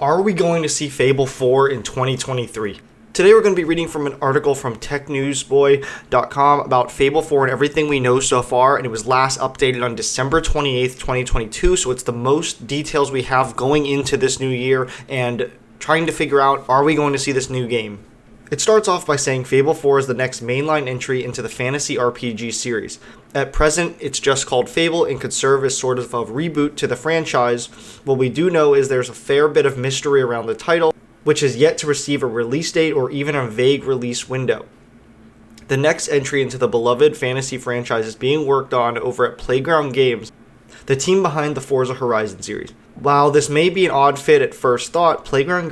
Are we going to see Fable 4 in 2023? Today we're going to be reading from an article from technewsboy.com about Fable 4 and everything we know so far, and it was last updated on December 28th, 2022, so it's the most details we have going into this new year and trying to figure out, are we going to see this new game? It starts off by saying Fable 4 is the next mainline entry into the fantasy RPG series. At present, it's just called Fable and could serve as sort of a reboot to the franchise. What we do know is there's a fair bit of mystery around the title, which is yet to receive a release date or even a vague release window. The next entry into the beloved fantasy franchise is being worked on over at Playground Games, the team behind the Forza Horizon series. While this may be an odd fit at first thought, Playground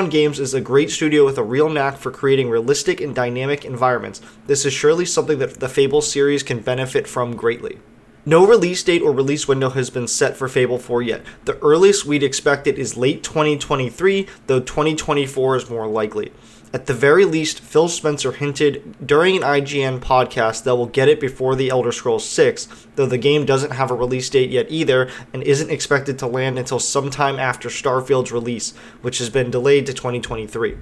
Games is a great studio with a real knack for creating realistic and dynamic environments. This is surely something that the Fable series can benefit from greatly. No release date or release window has been set for Fable 4 yet. The earliest we'd expect it is late 2023, though 2024 is more likely. At the very least, Phil Spencer hinted during an IGN podcast that we'll get it before The Elder Scrolls 6, though the game doesn't have a release date yet either and isn't expected to land until sometime after Starfield's release, which has been delayed to 2023.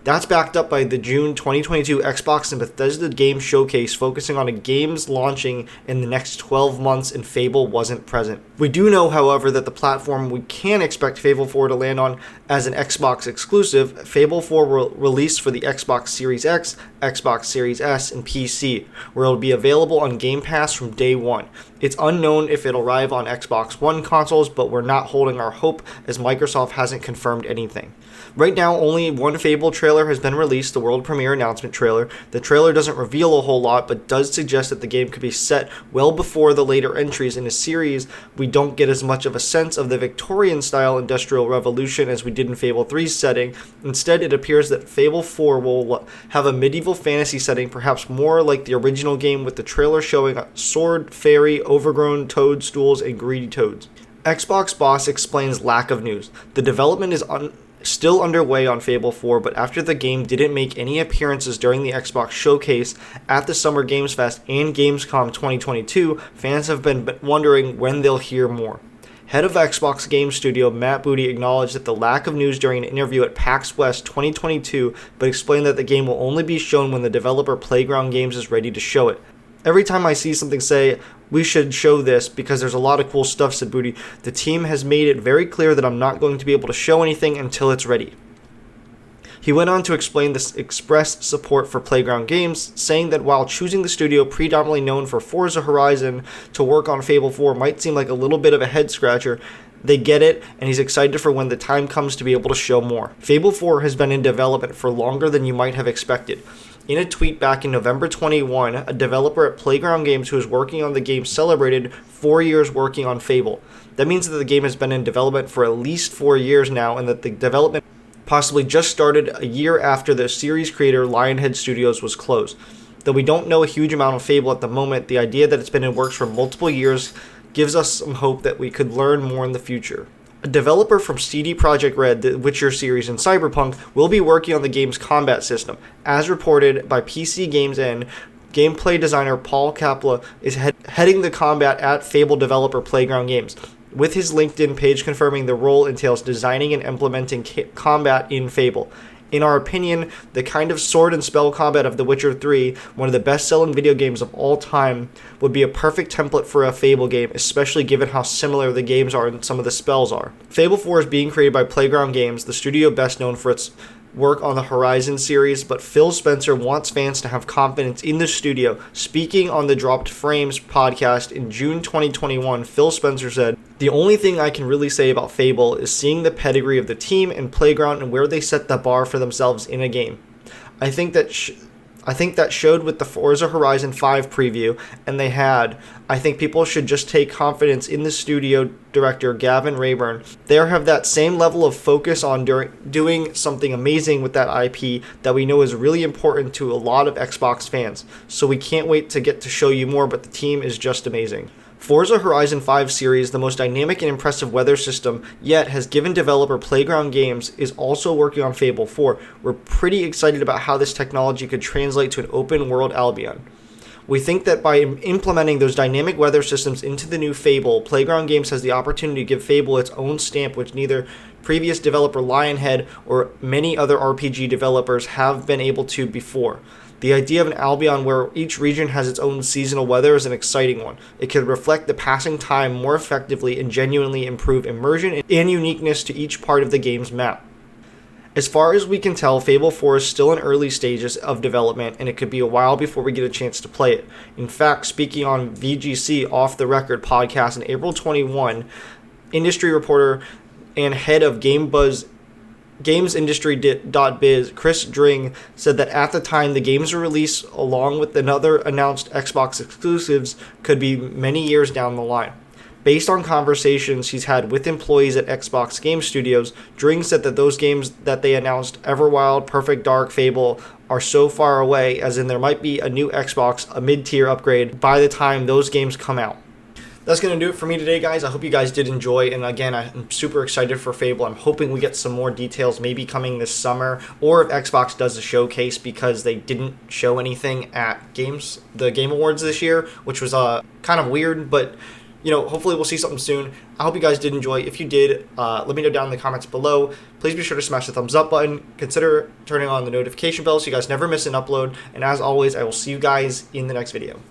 That's backed up by the June 2022 Xbox and Bethesda Game Showcase focusing on games launching in the next 12 months, and Fable wasn't present. We do know, however, that the platform we can expect Fable 4 to land on as an Xbox exclusive. Fable 4 will release for the Xbox Series X, Xbox Series S, and PC, where it'll be available on Game Pass from day one. It's unknown if it'll arrive on Xbox One consoles, but we're not holding our hope as Microsoft hasn't confirmed anything. Right now, only one Fable trailer has been released, the world premiere announcement trailer. The trailer doesn't reveal a whole lot, but does suggest that the game could be set well before the later entries in a series. We don't get as much of a sense of the Victorian-style Industrial Revolution as we did in Fable 3's setting. Instead, it appears that Fable 4 will have a medieval fantasy setting, perhaps more like the original game, with the trailer showing a sword, fairy, overgrown toadstools, and greedy toads. Xbox boss explains lack of news. The development is still underway on Fable 4, but after the game didn't make any appearances during the Xbox showcase at the Summer Games Fest and Gamescom 2022, fans have been wondering when they'll hear more. Head of Xbox Game Studio Matt Booty acknowledged that the lack of news during an interview at PAX West 2022, but explained that the game will only be shown when the developer Playground Games is ready to show it. Every time I see something say, we should show this because there's a lot of cool stuff, said Booty, the team has made it very clear that I'm not going to be able to show anything until it's ready. He went on to explain this express support for Playground Games, saying that while choosing the studio predominantly known for Forza Horizon to work on Fable 4 might seem like a little bit of a head-scratcher, they get it, and he's excited for when the time comes to be able to show more. Fable 4 has been in development for longer than you might have expected. In a tweet back in November 21, a developer at Playground Games who is working on the game celebrated 4 years working on Fable. That means that the game has been in development for at least 4 years now, and that the development possibly just started a year after the series creator Lionhead Studios was closed. Though we don't know a huge amount of Fable at the moment, the idea that it's been in works for multiple years gives us some hope that we could learn more in the future. A developer from CD Projekt Red, the Witcher series, and Cyberpunk will be working on the game's combat system. As reported by PC Games and gameplay designer Paul Kapla is heading the combat at Fable developer Playground Games, with his LinkedIn page confirming the role entails designing and implementing combat in Fable. In our opinion, the kind of sword and spell combat of The Witcher 3, one of the best-selling video games of all time, would be a perfect template for a Fable game, especially given how similar the games are and some of the spells are. Fable 4 is being created by Playground Games, the studio best known for its work on the Horizon series, but Phil Spencer wants fans to have confidence in the studio. Speaking on the Dropped Frames podcast in June 2021, Phil Spencer said, "The only thing I can really say about Fable is seeing the pedigree of the team and Playground and where they set the bar for themselves in a game. I think that showed with the Forza Horizon 5 preview, and I think people should just take confidence in the studio director, Gavin Rayburn. They have that same level of focus on doing something amazing with that IP that we know is really important to a lot of Xbox fans. So we can't wait to get to show you more, but the team is just amazing." Forza Horizon 5 series, the most dynamic and impressive weather system yet, has given developer Playground Games is also working on Fable 4. We're pretty excited about how this technology could translate to an open-world Albion. We think that by implementing those dynamic weather systems into the new Fable, Playground Games has the opportunity to give Fable its own stamp, which neither previous developer Lionhead or many other RPG developers have been able to before. The idea of an Albion where each region has its own seasonal weather is an exciting one. It can reflect the passing time more effectively and genuinely improve immersion and uniqueness to each part of the game's map. As far as we can tell, Fable 4 is still in early stages of development, and it could be a while before we get a chance to play it. In fact, speaking on VGC Off the Record podcast in April 21, industry reporter and head of GamesIndustry.biz, Chris Dring, said that at the time the game's release, along with another announced Xbox exclusives, could be many years down the line. Based on conversations he's had with employees at Xbox Game Studios, Dring said that those games that they announced, Everwild, Perfect Dark, Fable, are so far away, as in there might be a new Xbox, a mid-tier upgrade, by the time those games come out. That's going to do it for me today, guys. I hope you guys did enjoy, and again, I'm super excited for Fable. I'm hoping we get some more details maybe coming this summer, or if Xbox does a showcase, because they didn't show anything at the Game Awards this year, which was kind of weird, but hopefully we'll see something soon. I hope you guys did enjoy. If you did, let me know down in the comments below. Please be sure to smash the thumbs up button. Consider turning on the notification bell so you guys never miss an upload. And as always, I will see you guys in the next video.